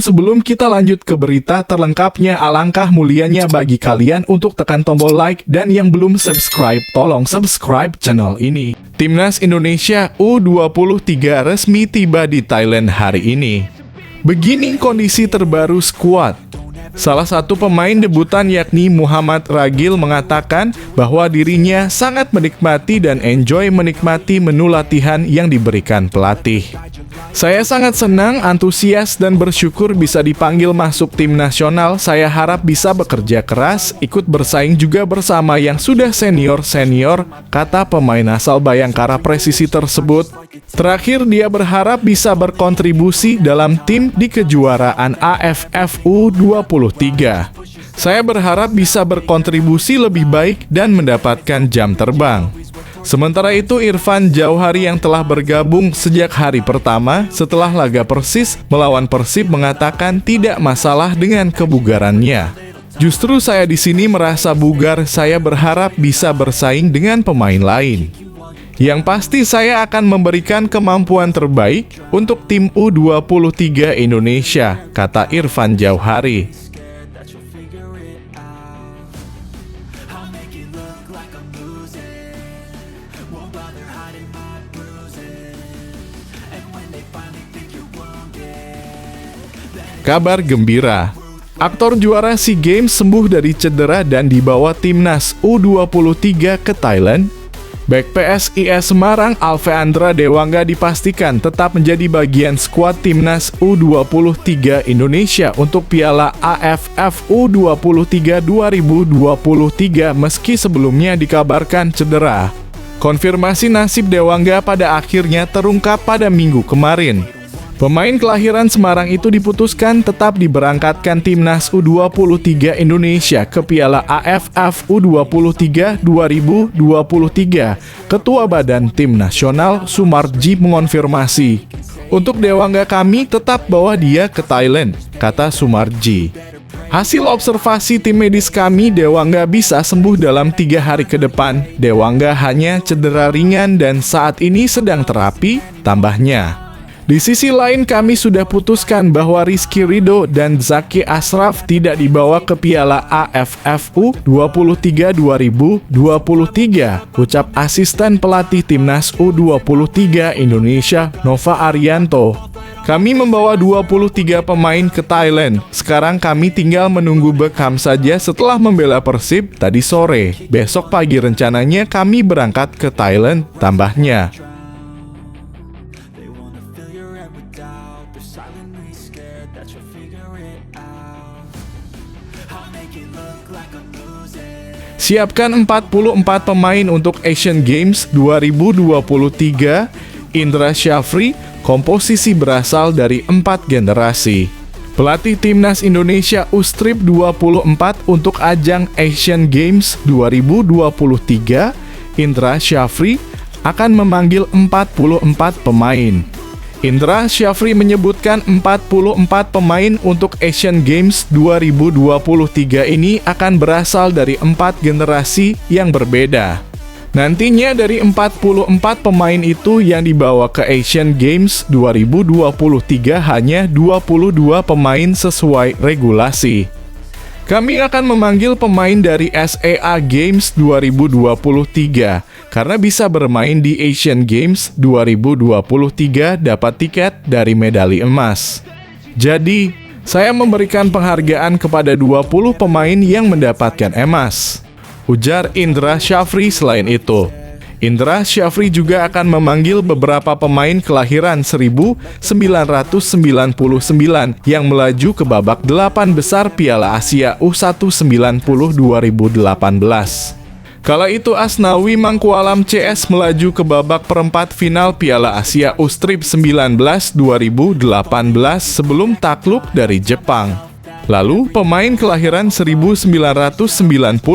Sebelum kita lanjut ke berita terlengkapnya, alangkah mulianya bagi kalian untuk tekan tombol like, dan yang belum subscribe, tolong subscribe channel ini. Timnas Indonesia U23 resmi tiba di Thailand hari ini. Begini kondisi terbaru skuad. Salah satu pemain debutan yakni Muhammad Ragil mengatakan bahwa dirinya sangat menikmati dan enjoy menikmati menu latihan yang diberikan pelatih. Saya sangat senang, antusias, dan bersyukur bisa dipanggil masuk tim nasional. Saya harap bisa bekerja keras, ikut bersaing juga bersama yang sudah senior-senior, kata pemain asal Bayangkara Presisi tersebut. Terakhir, dia berharap bisa berkontribusi dalam tim di kejuaraan AFF U23. Saya berharap bisa berkontribusi lebih baik dan mendapatkan jam terbang. Sementara itu, Irfan Jauhari yang telah bergabung sejak hari pertama setelah laga Persis melawan Persib mengatakan tidak masalah dengan kebugarannya. Justru saya di sini merasa bugar, saya berharap bisa bersaing dengan pemain lain. Yang pasti saya akan memberikan kemampuan terbaik untuk tim U23 Indonesia, kata Irfan Jauhari. Kabar gembira, aktor juara SEA Games sembuh dari cedera dan dibawa timnas U23 ke Thailand. Bek PSIS Semarang Alveandra Dewangga dipastikan tetap menjadi bagian skuad timnas U23 Indonesia untuk Piala AFF U23 2023 meski sebelumnya dikabarkan cedera. Konfirmasi nasib Dewangga pada akhirnya terungkap pada Minggu kemarin. Pemain kelahiran Semarang itu diputuskan tetap diberangkatkan timnas U23 Indonesia ke Piala AFF U23 2023. Ketua Badan Tim Nasional Sumarji mengonfirmasi, "Untuk Dewangga kami tetap bawa dia ke Thailand," kata Sumarji. Hasil observasi tim medis kami, Dewangga bisa sembuh dalam 3 hari ke depan. Dewangga hanya cedera ringan dan saat ini sedang terapi, tambahnya. Di sisi lain, kami sudah putuskan bahwa Rizky Ridho dan Zaki Ashraf tidak dibawa ke Piala AFF U23 2023, ucap asisten pelatih timnas U23 Indonesia Nova Arianto. Kami membawa 23 pemain ke Thailand. Sekarang kami tinggal menunggu bekam saja setelah membela Persib tadi sore. Besok pagi rencananya kami berangkat ke Thailand, tambahnya. Siapkan 44 pemain untuk Asian Games 2023. Indra Syafri, komposisi berasal dari 4 generasi. Pelatih Timnas Indonesia U-Strip 24 untuk ajang Asian Games 2023, Indra Syafri, akan memanggil 44 pemain. Indra Syafri menyebutkan 44 pemain untuk Asian Games 2023 ini akan berasal dari 4 generasi yang berbeda. Nantinya dari 44 pemain itu yang dibawa ke Asian Games 2023 hanya 22 pemain sesuai regulasi. Kami akan memanggil pemain dari SEA Games 2023 karena bisa bermain di Asian Games 2023 dapat tiket dari medali emas. Jadi, saya memberikan penghargaan kepada 20 pemain yang mendapatkan emas, ujar Indra Syafri. Selain itu, Indra Syafri juga akan memanggil beberapa pemain kelahiran 1999 yang melaju ke babak 8 besar Piala Asia U190 2018. Kala itu Asnawi Mangkualam CS melaju ke babak perempat final Piala Asia U-Strip 19 2018 sebelum takluk dari Jepang. Lalu pemain kelahiran 1999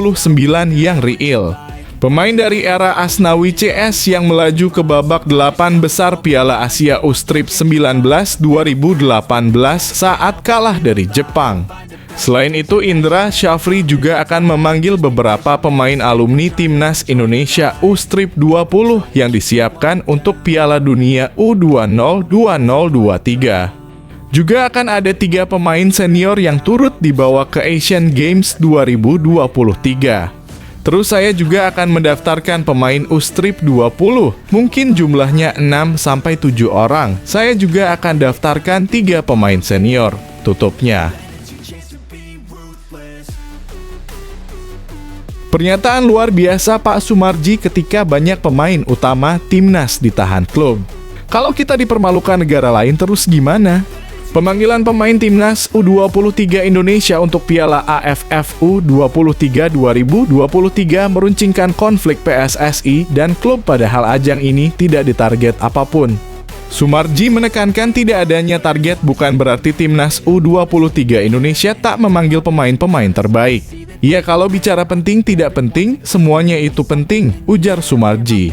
yang real. Pemain dari era Asnawi CS yang melaju ke babak 8 besar Piala Asia U-Strip 19 2018 saat kalah dari Jepang. Selain itu, Indra Syafri juga akan memanggil beberapa pemain alumni Timnas Indonesia U-Strip 20 yang disiapkan untuk Piala Dunia U20 2023. Juga akan ada 3 pemain senior yang turut dibawa ke Asian Games 2023. Terus saya juga akan mendaftarkan pemain U-Strip 20, mungkin jumlahnya 6-7 orang. Saya juga akan daftarkan 3 pemain senior, tutupnya. Pernyataan luar biasa Pak Soemarji ketika banyak pemain utama timnas ditahan klub. Kalau kita dipermalukan negara lain terus gimana? Pemanggilan pemain timnas U23 Indonesia untuk Piala AFF U23 2023 meruncingkan konflik PSSI dan klub, padahal ajang ini tidak ditarget apapun. Soemarji menekankan tidak adanya target bukan berarti timnas U23 Indonesia tak memanggil pemain-pemain terbaik. Ya, kalau bicara penting tidak penting, semuanya itu penting, ujar Soemarji.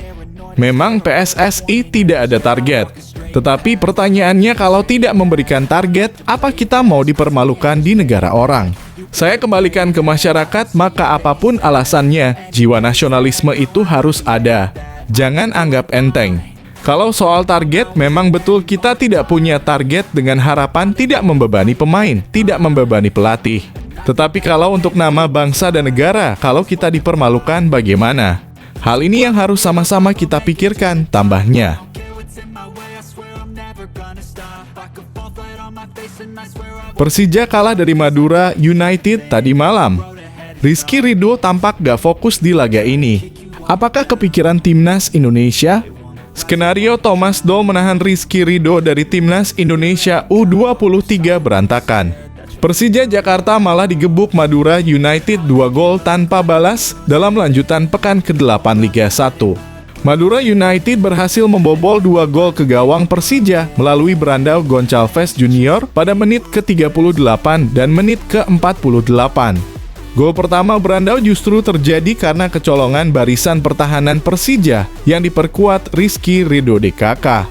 Memang PSSI tidak ada target. Tetapi pertanyaannya, kalau tidak memberikan target, apa kita mau dipermalukan di negara orang? Saya kembalikan ke masyarakat, maka apapun alasannya, jiwa nasionalisme itu harus ada. Jangan anggap enteng. Kalau soal target, memang betul kita tidak punya target dengan harapan tidak membebani pemain, tidak membebani pelatih. Tetapi kalau untuk nama bangsa dan negara, kalau kita dipermalukan bagaimana? Hal ini yang harus sama-sama kita pikirkan, tambahnya. Persija kalah dari Madura United tadi malam. Rizky Ridho tampak gak fokus di laga ini. Apakah kepikiran timnas Indonesia? Skenario Thomas Doll menahan Rizky Ridho dari timnas Indonesia U23 berantakan. Persija Jakarta malah digebuk Madura United 2 gol tanpa balas dalam lanjutan pekan ke-8 Liga 1. Madura United berhasil membobol 2 gol ke gawang Persija melalui Brandao Goncalves Junior pada menit ke-38 dan menit ke-48. Gol pertama Brandao justru terjadi karena kecolongan barisan pertahanan Persija yang diperkuat Rizky Ridho DKK.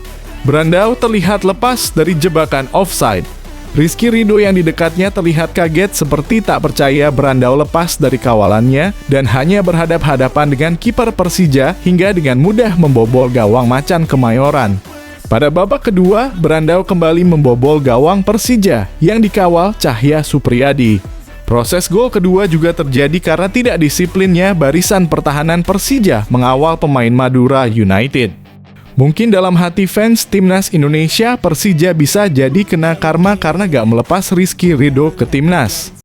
Brandao terlihat lepas dari jebakan offside. Rizky Ridho yang di dekatnya terlihat kaget seperti tak percaya Brandao lepas dari kawalannya dan hanya berhadap-hadapan dengan kiper Persija hingga dengan mudah membobol gawang Macan Kemayoran. Pada babak kedua, Brandao kembali membobol gawang Persija yang dikawal Cahya Supriyadi. Proses gol kedua juga terjadi karena tidak disiplinnya barisan pertahanan Persija mengawal pemain Madura United. Mungkin dalam hati fans timnas Indonesia, Persija bisa jadi kena karma karena gak melepas Rizky Ridho ke timnas.